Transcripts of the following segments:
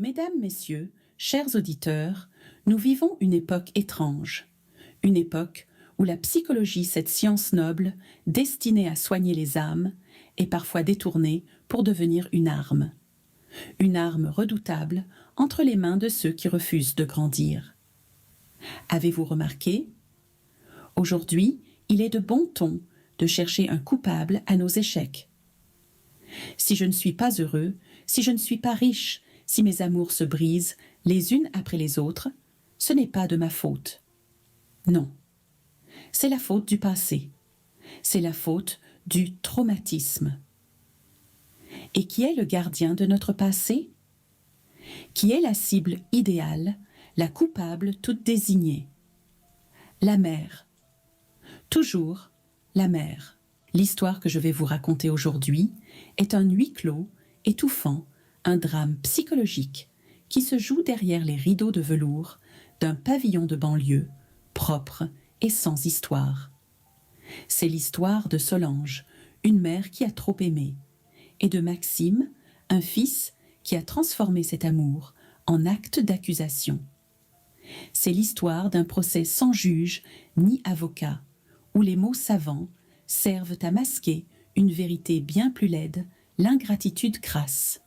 Mesdames, Messieurs, chers auditeurs, nous vivons une époque étrange. Une époque où la psychologie, cette science noble, destinée à soigner les âmes, est parfois détournée pour devenir une arme. Une arme redoutable entre les mains de ceux qui refusent de grandir. Avez-vous remarqué? Aujourd'hui, il est de bon ton de chercher un coupable à nos échecs. Si je ne suis pas heureux, si je ne suis pas riche, si mes amours se brisent les unes après les autres, ce n'est pas de ma faute. Non, c'est la faute du passé. C'est la faute du traumatisme. Et qui est le gardien de notre passé? Qui est la cible idéale, la coupable toute désignée? La mère. Toujours la mère. L'histoire que je vais vous raconter aujourd'hui est un huis clos, étouffant, un drame psychologique qui se joue derrière les rideaux de velours d'un pavillon de banlieue, propre et sans histoire. C'est l'histoire de Solange, une mère qui a trop aimé, et de Maxime, un fils qui a transformé cet amour en acte d'accusation. C'est l'histoire d'un procès sans juge ni avocat, où les mots savants servent à masquer une vérité bien plus laide, l'ingratitude crasse.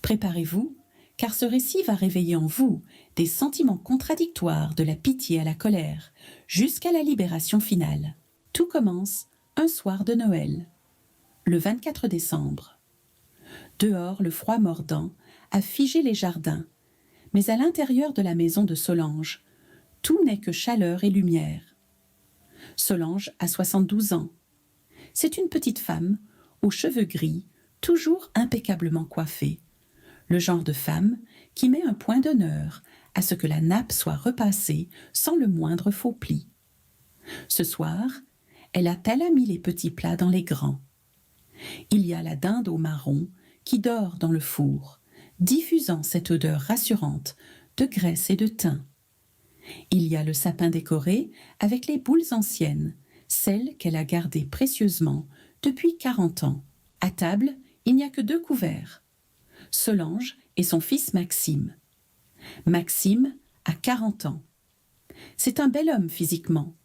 Préparez-vous, car ce récit va réveiller en vous des sentiments contradictoires de la pitié à la colère, jusqu'à la libération finale. Tout commence un soir de Noël, le 24 décembre. Dehors, le froid mordant a figé les jardins, mais à l'intérieur de la maison de Solange, tout n'est que chaleur et lumière. Solange a 72 ans. C'est une petite femme, aux cheveux gris, toujours impeccablement coiffée. Le genre de femme qui met un point d'honneur à ce que la nappe soit repassée sans le moindre faux pli. Ce soir, elle a mis les petits plats dans les grands. Il y a la dinde au marron qui dort dans le four, diffusant cette odeur rassurante de graisse et de thym. Il y a le sapin décoré avec les boules anciennes, celles qu'elle a gardées précieusement depuis 40 ans. À table, il n'y a que 2 couverts. Solange et son fils Maxime. Maxime a 40 ans. C'est un bel homme physiquement,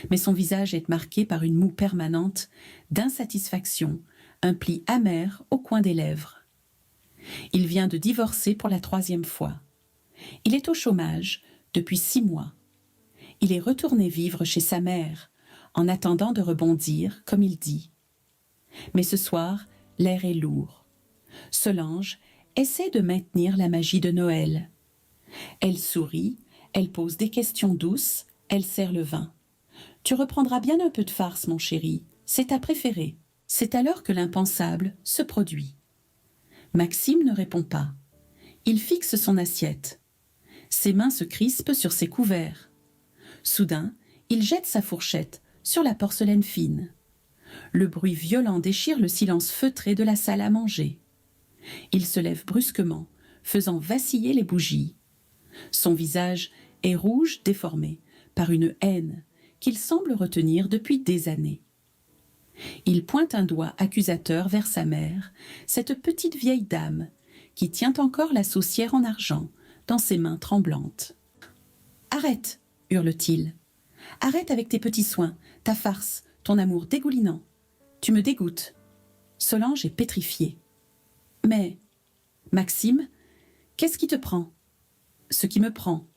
mais son visage est marqué par une moue permanente d'insatisfaction, un pli amer au coin des lèvres. Il vient de divorcer pour la 3e fois. Il est au chômage depuis 6 mois. Il est retourné vivre chez sa mère, en attendant de rebondir, comme il dit. Mais ce soir, l'air est lourd. Solange essaie de maintenir la magie de Noël. Elle sourit, elle pose des questions douces, elle sert le vin. « Tu reprendras bien un peu de farce, mon chéri, c'est ta préférée. » C'est alors que l'impensable se produit. Maxime ne répond pas. Il fixe son assiette. Ses mains se crispent sur ses couverts. Soudain, il jette sa fourchette sur la porcelaine fine. Le bruit violent déchire le silence feutré de la salle à manger. Il se lève brusquement, faisant vaciller les bougies. Son visage est rouge, déformé, par une haine qu'il semble retenir depuis des années. Il pointe un doigt accusateur vers sa mère, cette petite vieille dame qui tient encore la saucière en argent dans ses mains tremblantes. « Arrête !» hurle-t-il. « Arrête avec tes petits soins, ta farce, ton amour dégoulinant. Tu me dégoûtes. » Solange est pétrifiée. « Mais, Maxime, qu'est-ce qui te prend ?»« Ce qui me prend. »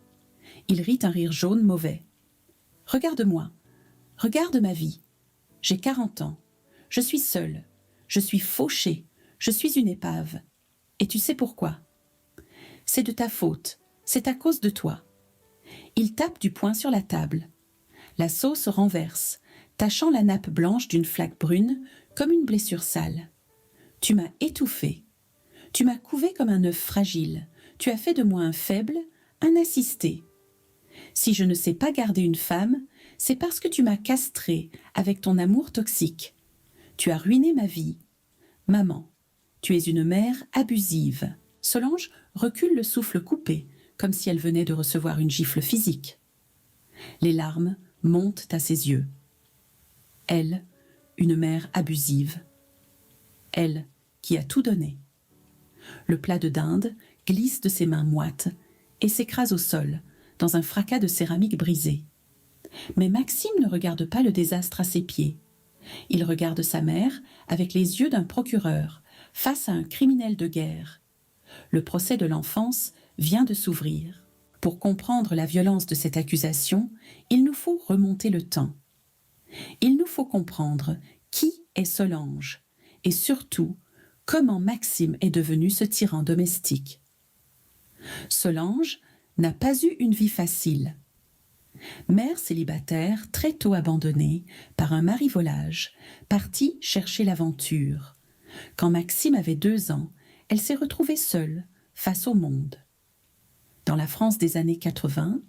Il rit un rire jaune mauvais. « Regarde-moi, regarde ma vie. J'ai 40 ans. Je suis seule. Je suis fauchée. Je suis une épave. Et tu sais pourquoi? C'est de ta faute. C'est à cause de toi. » Il tape du poing sur la table. La sauce renverse, tachant la nappe blanche d'une flaque brune comme une blessure sale. Tu m'as étouffée. Tu m'as couvé comme un œuf fragile. Tu as fait de moi un faible, un assisté. Si je ne sais pas garder une femme, c'est parce que tu m'as castrée avec ton amour toxique. Tu as ruiné ma vie. Maman, tu es une mère abusive. Solange recule le souffle coupé, comme si elle venait de recevoir une gifle physique. Les larmes montent à ses yeux. Elle, une mère abusive. Elle, qui a tout donné. Le plat de dinde glisse de ses mains moites et s'écrase au sol, dans un fracas de céramique brisée. Mais Maxime ne regarde pas le désastre à ses pieds. Il regarde sa mère avec les yeux d'un procureur, face à un criminel de guerre. Le procès de l'enfance vient de s'ouvrir. Pour comprendre la violence de cette accusation, il nous faut remonter le temps. Il nous faut comprendre qui est Solange et surtout comment Maxime est devenu ce tyran domestique. Solange n'a pas eu une vie facile. Mère célibataire très tôt abandonnée par un mari-volage, partie chercher l'aventure. Quand Maxime avait 2 ans, elle s'est retrouvée seule face au monde. Dans la France des années 80,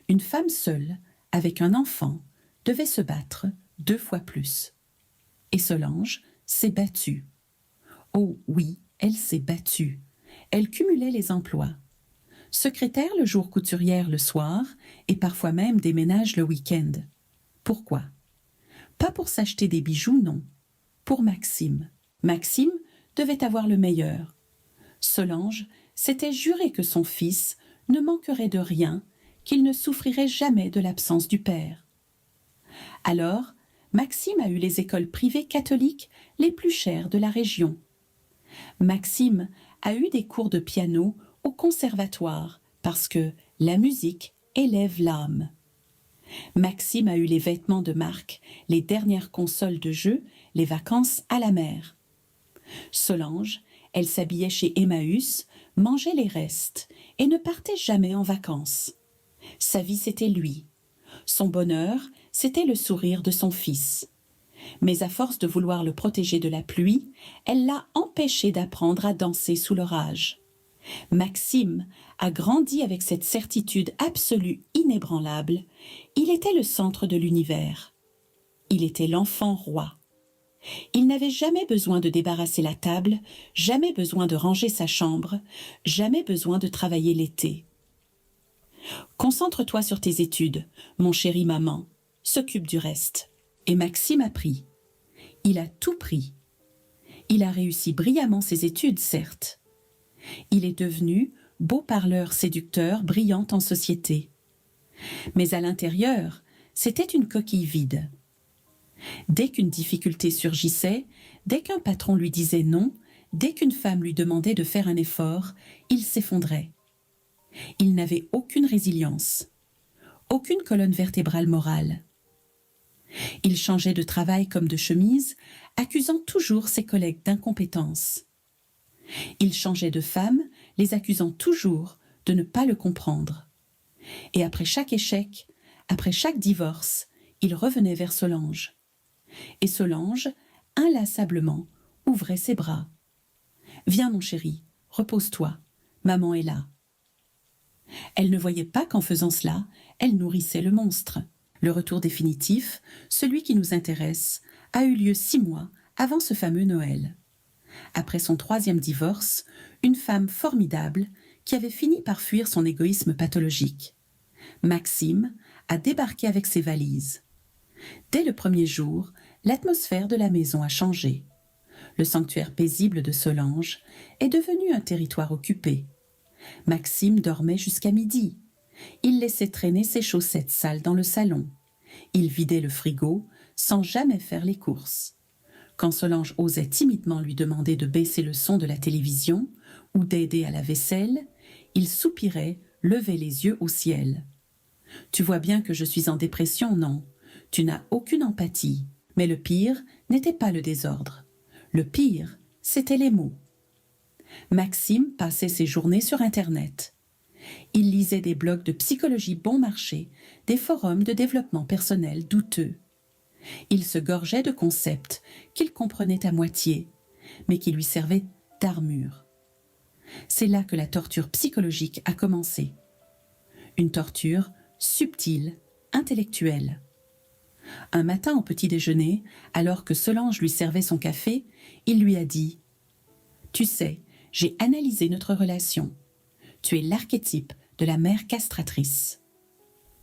une femme seule, avec un enfant, devait se battre 2 fois plus. Et Solange s'est battue. Oh oui, elle s'est battue. Elle cumulait les emplois. Secrétaire le jour, couturière le soir, et parfois même des ménages le week-end. Pourquoi? Pas pour s'acheter des bijoux, non. Pour Maxime. Maxime devait avoir le meilleur. Solange s'était juré que son fils ne manquerait de rien, qu'il ne souffrirait jamais de l'absence du père. Alors, Maxime a eu les écoles privées catholiques les plus chères de la région. Maxime a eu des cours de piano au conservatoire parce que la musique élève l'âme. Maxime a eu les vêtements de marque, les dernières consoles de jeux, les vacances à la mer. Solange, elle s'habillait chez Emmaüs, mangeait les restes et ne partait jamais en vacances. Sa vie, c'était lui. Son bonheur, c'était le sourire de son fils. Mais à force de vouloir le protéger de la pluie, elle l'a empêché d'apprendre à danser sous l'orage. Maxime a grandi avec cette certitude absolue, inébranlable. Il était le centre de l'univers. Il était l'enfant roi. Il n'avait jamais besoin de débarrasser la table, jamais besoin de ranger sa chambre, jamais besoin de travailler l'été. Concentre-toi sur tes études, mon chéri maman, s'occupe du reste. Et Maxime a pris. Il a tout pris. Il a réussi brillamment ses études, certes. Il est devenu beau parleur séducteur, brillant en société. Mais à l'intérieur, c'était une coquille vide. Dès qu'une difficulté surgissait, dès qu'un patron lui disait non, dès qu'une femme lui demandait de faire un effort, il s'effondrait. Il n'avait aucune résilience, aucune colonne vertébrale morale. Il changeait de travail comme de chemise, accusant toujours ses collègues d'incompétence. Il changeait de femme, les accusant toujours de ne pas le comprendre. Et après chaque échec, après chaque divorce, il revenait vers Solange. Et Solange, inlassablement, ouvrait ses bras. « Viens, mon chéri, repose-toi, maman est là. » Elle ne voyait pas qu'en faisant cela, elle nourrissait le monstre. Le retour définitif, celui qui nous intéresse, a eu lieu 6 mois avant ce fameux Noël. Après son 3e divorce, une femme formidable qui avait fini par fuir son égoïsme pathologique. Maxime a débarqué avec ses valises. Dès le premier jour, l'atmosphère de la maison a changé. Le sanctuaire paisible de Solange est devenu un territoire occupé. Maxime dormait jusqu'à midi. Il laissait traîner ses chaussettes sales dans le salon. Il vidait le frigo sans jamais faire les courses. Quand Solange osait timidement lui demander de baisser le son de la télévision ou d'aider à la vaisselle, il soupirait, levait les yeux au ciel. « Tu vois bien que je suis en dépression, non? Tu n'as aucune empathie. » Mais le pire n'était pas le désordre. Le pire, c'était les mots. Maxime passait ses journées sur Internet. Il lisait des blogs de psychologie bon marché, des forums de développement personnel douteux. Il se gorgeait de concepts qu'il comprenait à moitié, mais qui lui servaient d'armure. C'est là que la torture psychologique a commencé. Une torture subtile, intellectuelle. Un matin au petit déjeuner, alors que Solange lui servait son café, il lui a dit « Tu sais, j'ai analysé notre relation. Tu es l'archétype de la mère castratrice. »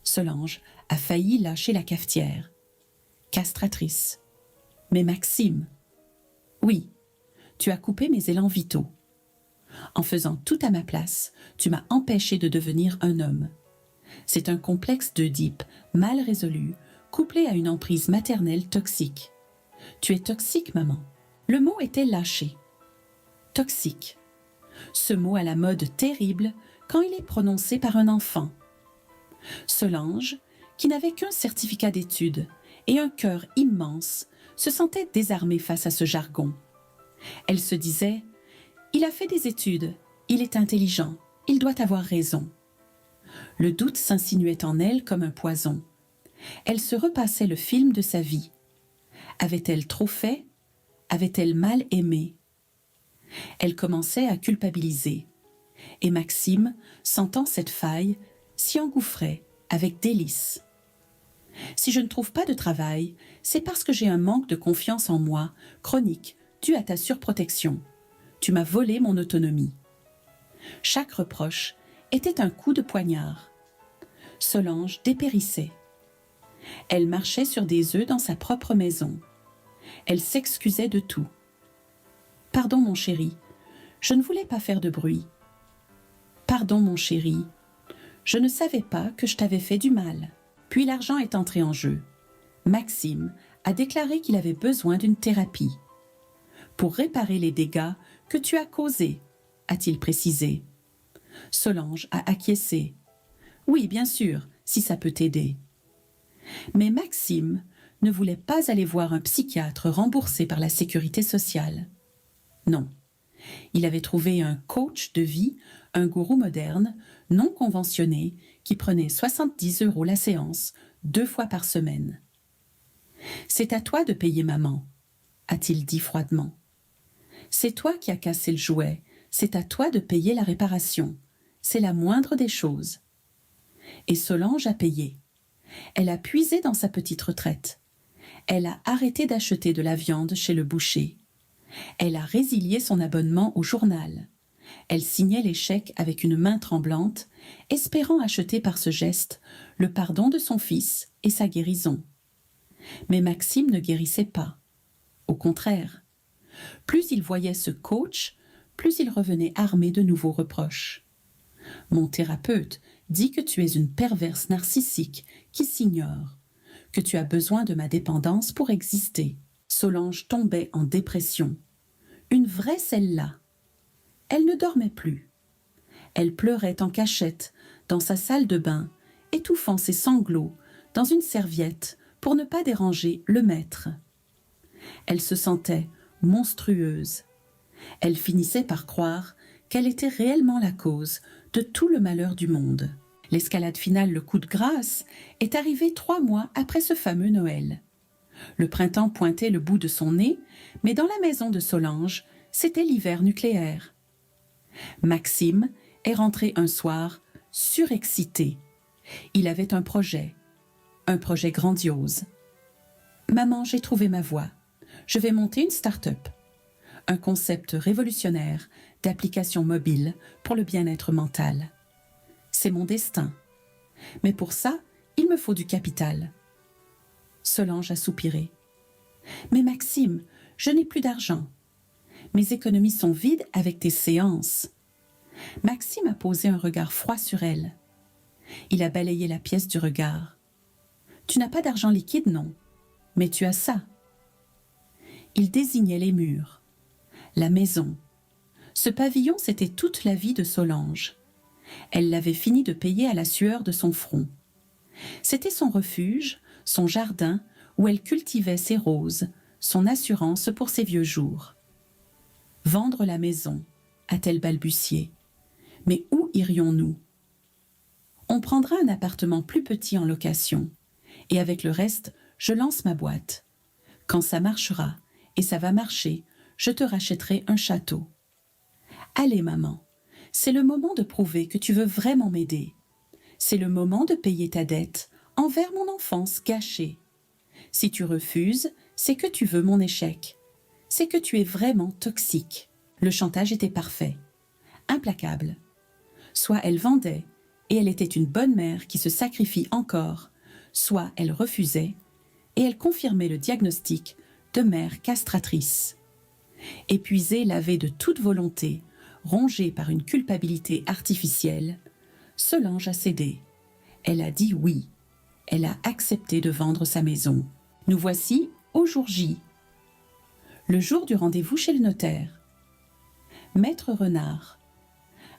Solange a failli lâcher la cafetière. Castratrice. Mais Maxime, oui, tu as coupé mes élans vitaux. En faisant tout à ma place, tu m'as empêché de devenir un homme. C'est un complexe d'Œdipe mal résolu, couplé à une emprise maternelle toxique. Tu es toxique, maman. Le mot était lâché. Toxique. Ce mot à la mode terrible quand il est prononcé par un enfant. Solange, qui n'avait qu'un certificat d'études et un cœur immense, se sentait désarmée face à ce jargon. Elle se disait « Il a fait des études, il est intelligent, il doit avoir raison ». Le doute s'insinuait en elle comme un poison. Elle se repassait le film de sa vie. Avait-elle trop fait? Avait-elle mal aimé? Elle commençait à culpabiliser. Et Maxime, sentant cette faille, s'y engouffrait avec délice. Si je ne trouve pas de travail, c'est parce que j'ai un manque de confiance en moi, chronique, dû à ta surprotection. Tu m'as volé mon autonomie. Chaque reproche était un coup de poignard. Solange dépérissait. Elle marchait sur des œufs dans sa propre maison. Elle s'excusait de tout. « Pardon, mon chéri, je ne voulais pas faire de bruit. Pardon, mon chéri, je ne savais pas que je t'avais fait du mal. » Puis l'argent est entré en jeu. Maxime a déclaré qu'il avait besoin d'une thérapie. « Pour réparer les dégâts que tu as causés », a-t-il précisé. Solange a acquiescé. « Oui, bien sûr, si ça peut t'aider. » Mais Maxime ne voulait pas aller voir un psychiatre remboursé par la sécurité sociale. Non. Il avait trouvé un coach de vie, un gourou moderne, non conventionné, qui prenait 70 € la séance, 2 fois par semaine. « C'est à toi de payer maman », a-t-il dit froidement. « C'est toi qui as cassé le jouet, c'est à toi de payer la réparation. C'est la moindre des choses. » Et Solange a payé. Elle a puisé dans sa petite retraite. Elle a arrêté d'acheter de la viande chez le boucher. Elle a résilié son abonnement au journal. Elle signait les chèques avec une main tremblante, espérant acheter par ce geste le pardon de son fils et sa guérison. Mais Maxime ne guérissait pas. Au contraire, plus il voyait ce coach, plus il revenait armé de nouveaux reproches. « Mon thérapeute dit que tu es une perverse narcissique qui s'ignore, que tu as besoin de ma dépendance pour exister. » Solange tombait en dépression. Une vraie celle-là. Elle ne dormait plus. Elle pleurait en cachette dans sa salle de bain, étouffant ses sanglots dans une serviette pour ne pas déranger le maître. Elle se sentait monstrueuse. Elle finissait par croire qu'elle était réellement la cause de tout le malheur du monde. L'escalade finale, le coup de grâce, est arrivée 3 mois après ce fameux Noël. Le printemps pointait le bout de son nez, mais dans la maison de Solange, c'était l'hiver nucléaire. Maxime est rentré un soir surexcité. Il avait un projet grandiose. « Maman, j'ai trouvé ma voie. Je vais monter une start-up. Un concept révolutionnaire d'application mobile pour le bien-être mental. C'est mon destin. Mais pour ça, il me faut du capital. » Solange a soupiré. « Mais Maxime, je n'ai plus d'argent. Mes économies sont vides avec tes séances. » Maxime a posé un regard froid sur elle. Il a balayé la pièce du regard. « Tu n'as pas d'argent liquide, non, mais tu as ça. » Il désignait les murs, la maison. Ce pavillon, c'était toute la vie de Solange. Elle l'avait fini de payer à la sueur de son front. C'était son refuge, son jardin où elle cultivait ses roses, son assurance pour ses vieux jours. « Vendre la maison », a-t-elle balbutié. « Mais où irions-nous ? On prendra un appartement plus petit en location, et avec le reste, je lance ma boîte. Quand ça marchera, et ça va marcher, je te rachèterai un château. Allez, maman, c'est le moment de prouver que tu veux vraiment m'aider. C'est le moment de payer ta dette envers mon enfance gâchée. Si tu refuses, c'est que tu veux mon échec. C'est que tu es vraiment toxique. » Le chantage était parfait, implacable. Soit elle vendait, et elle était une bonne mère qui se sacrifie encore, soit elle refusait, et elle confirmait le diagnostic de mère castratrice. Épuisée, lavée de toute volonté, rongée par une culpabilité artificielle, Solange a cédé. Elle a dit oui. Elle a accepté de vendre sa maison. Nous voici au jour J. Le jour du rendez-vous chez le notaire. Maître Renard,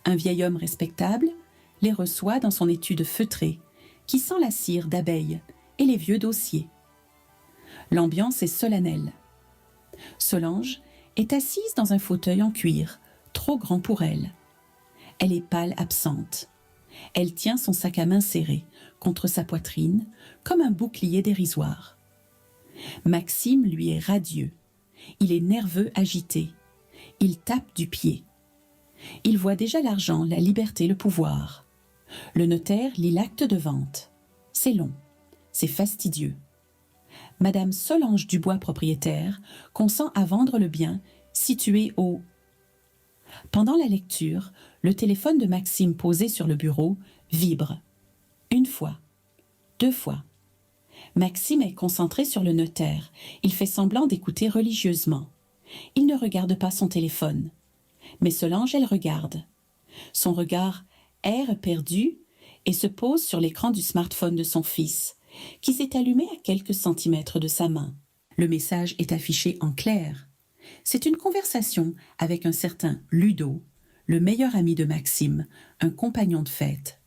un vieil homme respectable, les reçoit dans son étude feutrée, qui sent la cire d'abeille et les vieux dossiers. L'ambiance est solennelle. Solange est assise dans un fauteuil en cuir, trop grand pour elle. Elle est pâle, absente. Elle tient son sac à main serré contre sa poitrine, comme un bouclier dérisoire. Maxime, lui, est radieux. Il est nerveux, agité. Il tape du pied. Il voit déjà l'argent, la liberté, le pouvoir. Le notaire lit l'acte de vente. C'est long, c'est fastidieux. Madame Solange Dubois, propriétaire, consent à vendre le bien situé au... Pendant la lecture, le téléphone de Maxime posé sur le bureau vibre. Une fois, 2 fois. Maxime est concentré sur le notaire. Il fait semblant d'écouter religieusement. Il ne regarde pas son téléphone. Mais Solange, elle regarde. Son regard erre perdu et se pose sur l'écran du smartphone de son fils, qui s'est allumé à quelques centimètres de sa main. Le message est affiché en clair. C'est une conversation avec un certain Ludo, le meilleur ami de Maxime, un compagnon de fête.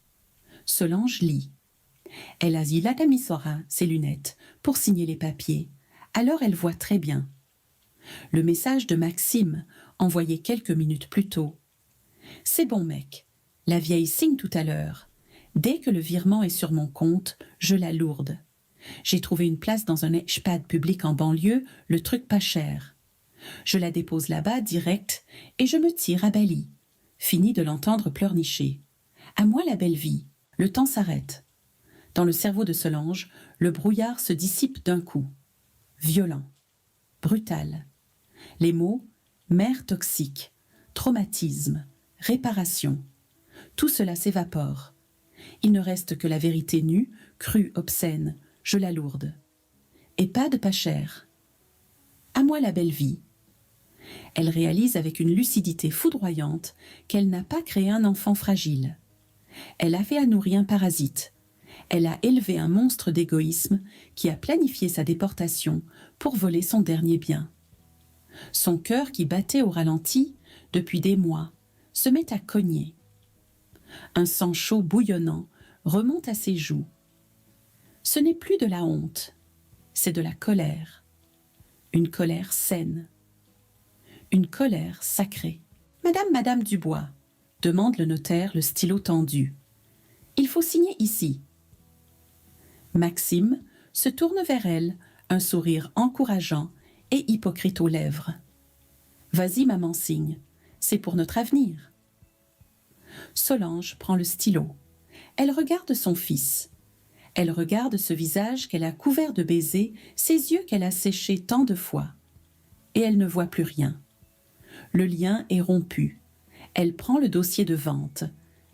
Solange lit. Elle a Zilata-Misora, ses lunettes, pour signer les papiers. Alors elle voit très bien. Le message de Maxime, envoyé quelques minutes plus tôt. « C'est bon, mec. La vieille signe tout à l'heure. Dès que le virement est sur mon compte, je la lourde. J'ai trouvé une place dans un EHPAD public en banlieue, le truc pas cher. Je la dépose là-bas, direct, et je me tire à Bali. » Fini de l'entendre pleurnicher. « À moi la belle vie. Le temps s'arrête. » Dans le cerveau de Solange, le brouillard se dissipe d'un coup. Violent. Brutal. Les mots « mère toxique »,« traumatisme »,« réparation », tout cela s'évapore. Il ne reste que la vérité nue, crue, obscène, je la lourde. EHPAD pas cher. À moi la belle vie. Elle réalise avec une lucidité foudroyante qu'elle n'a pas créé un enfant fragile. Elle avait à nourrir un parasite. Elle a élevé un monstre d'égoïsme qui a planifié sa déportation pour voler son dernier bien. Son cœur, qui battait au ralenti depuis des mois, se met à cogner. Un sang chaud bouillonnant remonte à ses joues. Ce n'est plus de la honte, c'est de la colère. Une colère saine. Une colère sacrée. « Madame Dubois », demande le notaire, le stylo tendu. « Il faut signer ici. » Maxime se tourne vers elle, un sourire encourageant et hypocrite aux lèvres. « Vas-y, maman, signe. C'est pour notre avenir. » Solange prend le stylo. Elle regarde son fils. Elle regarde ce visage qu'elle a couvert de baisers, ces yeux qu'elle a séchés tant de fois. Et elle ne voit plus rien. Le lien est rompu. Elle prend le dossier de vente,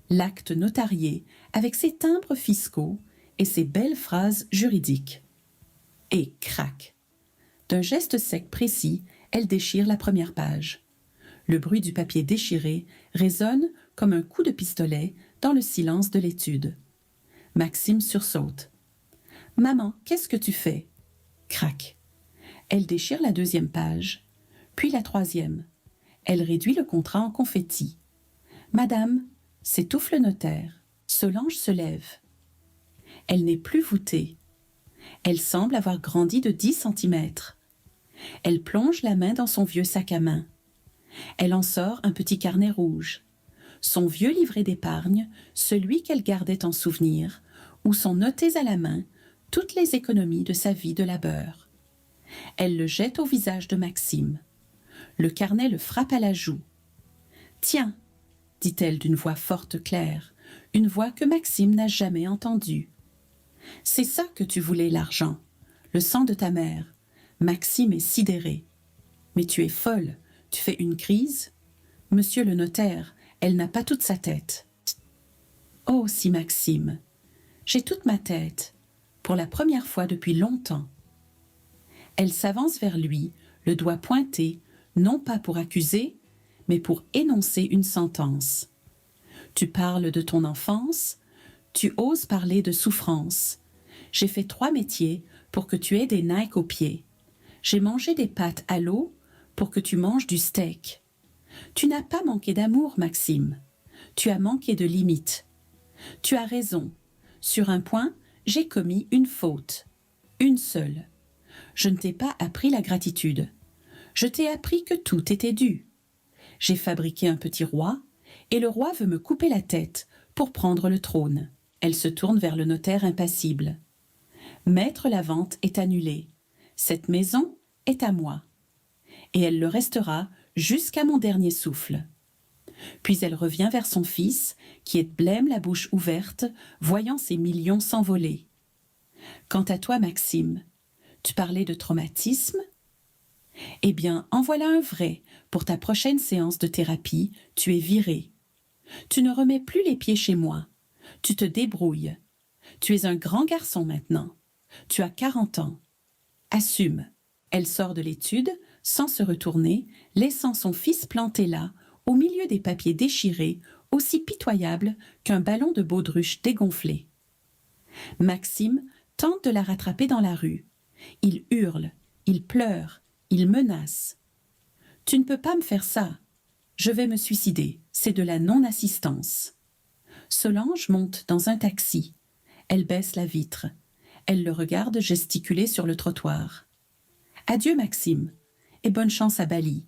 l'acte notarié avec ses timbres fiscaux et ses belles phrases juridiques. Et crac! D'un geste sec précis, elle déchire la première page. Le bruit du papier déchiré résonne comme un coup de pistolet dans le silence de l'étude. Maxime sursaute. « Maman, qu'est-ce que tu fais ?» Crac. Elle déchire la 2e page, puis la 3e. Elle réduit le contrat en confetti. « Madame, » s'étouffe le notaire. Solange se lève. Elle n'est plus voûtée. Elle semble avoir grandi de 10 centimètres. Elle plonge la main dans son vieux sac à main. Elle en sort un petit carnet rouge. Son vieux livret d'épargne, celui qu'elle gardait en souvenir, où sont notées à la main toutes les économies de sa vie de labeur. Elle le jette au visage de Maxime. Le carnet le frappe à la joue. « Tiens !» dit-elle d'une voix forte, claire, une voix que Maxime n'a jamais entendue. « C'est ça que tu voulais, l'argent, le sang de ta mère. » Maxime est sidéré. « Mais tu es folle, tu fais une crise ?» « Monsieur le notaire, elle n'a pas toute sa tête. »« Oh, si Maxime, j'ai toute ma tête, pour la première fois depuis longtemps. » Elle s'avance vers lui, le doigt pointé, non pas pour accuser, mais pour énoncer une sentence. Tu parles de ton enfance, tu oses parler de souffrance. J'ai fait 3 métiers pour que tu aies des Nike aux pieds. J'ai mangé des pâtes à l'eau pour que tu manges du steak. Tu n'as pas manqué d'amour, Maxime. Tu as manqué de limites. Tu as raison. Sur un point, j'ai commis une faute. Une seule. Je ne t'ai pas appris la gratitude. Je t'ai appris que tout était dû. J'ai fabriqué un petit roi, et le roi veut me couper la tête pour prendre le trône. Elle se tourne vers le notaire impassible. Maître, la vente est annulée. Cette maison est à moi. Et elle le restera jusqu'à mon dernier souffle. Puis elle revient vers son fils, qui est blême la bouche ouverte, voyant ses millions s'envoler. Quant à toi, Maxime, tu parlais de traumatisme? Eh bien, en voilà un vrai. Pour ta prochaine séance de thérapie, tu es viré. Tu ne remets plus les pieds chez moi. Tu te débrouilles. Tu es un grand garçon maintenant. Tu as 40 ans. Assume. Elle sort de l'étude, sans se retourner, laissant son fils planté là, au milieu des papiers déchirés, aussi pitoyable qu'un ballon de baudruche dégonflé. Maxime tente de la rattraper dans la rue. Il hurle, il pleure, il menace. « Tu ne peux pas me faire ça. Je vais me suicider. C'est de la non-assistance. » Solange monte dans un taxi. Elle baisse la vitre. Elle le regarde gesticuler sur le trottoir. « Adieu, Maxime, et bonne chance à Bali. »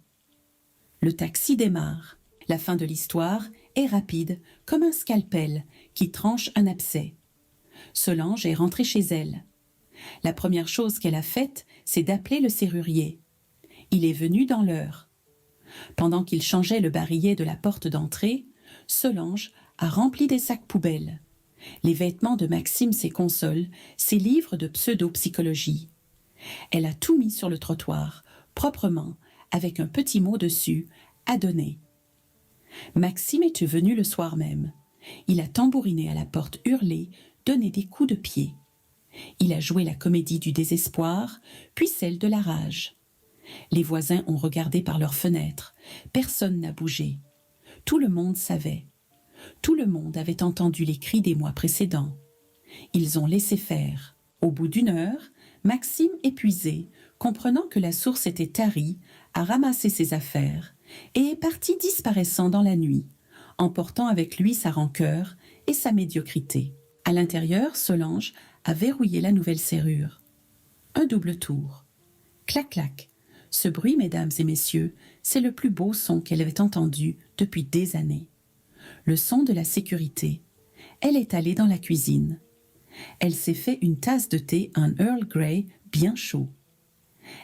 Le taxi démarre. La fin de l'histoire est rapide, comme un scalpel qui tranche un abcès. Solange est rentrée chez elle. La première chose qu'elle a faite, c'est d'appeler le serrurier. Il est venu dans l'heure. Pendant qu'il changeait le barillet de la porte d'entrée, Solange a rempli des sacs poubelles. Les vêtements de Maxime, ses consoles, ses livres de pseudo-psychologie. Elle a tout mis sur le trottoir, proprement, avec un petit mot dessus, à donner. Maxime est venu le soir même. Il a tambouriné à la porte, hurlé, donné des coups de pied. Il a joué la comédie du désespoir, puis celle de la rage. Les voisins ont regardé par leurs fenêtres. Personne n'a bougé. Tout le monde savait. Tout le monde avait entendu les cris des mois précédents. Ils ont laissé faire. Au bout d'1 heure, Maxime, épuisé, comprenant que la source était tarie, a ramassé ses affaires et est parti disparaissant dans la nuit, emportant avec lui sa rancœur et sa médiocrité. À l'intérieur, Solange a verrouillé la nouvelle serrure. Un double tour. Clac, clac. Ce bruit, mesdames et messieurs, c'est le plus beau son qu'elle avait entendu depuis des années. Le son de la sécurité. Elle est allée dans la cuisine. Elle s'est fait une tasse de thé, un Earl Grey bien chaud.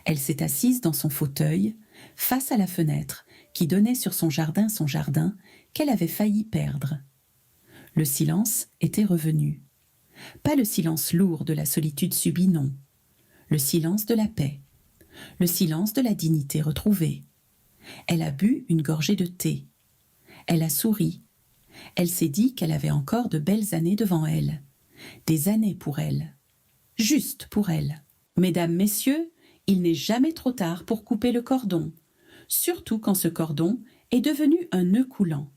Elle s'est assise dans son fauteuil, face à la fenêtre, qui donnait sur son jardin qu'elle avait failli perdre. Le silence était revenu. Pas le silence lourd de la solitude subie, non. Le silence de la paix. Le silence de la dignité retrouvée. Elle a bu une gorgée de thé. Elle a souri. Elle s'est dit qu'elle avait encore de belles années devant elle. Des années pour elle. Juste pour elle. Mesdames, messieurs, il n'est jamais trop tard pour couper le cordon, surtout quand ce cordon est devenu un nœud coulant.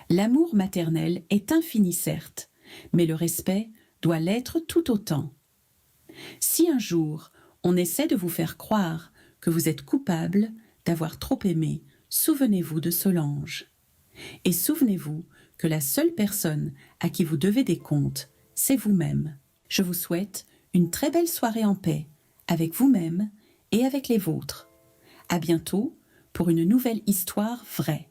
L'amour maternel est infini, certes, mais le respect doit l'être tout autant. Si un jour on essaie de vous faire croire que vous êtes coupable d'avoir trop aimé, souvenez-vous de Solange. Et souvenez-vous que la seule personne à qui vous devez des comptes, c'est vous-même. Je vous souhaite une très belle soirée en paix, avec vous-même et avec les vôtres. À bientôt pour une nouvelle histoire vraie.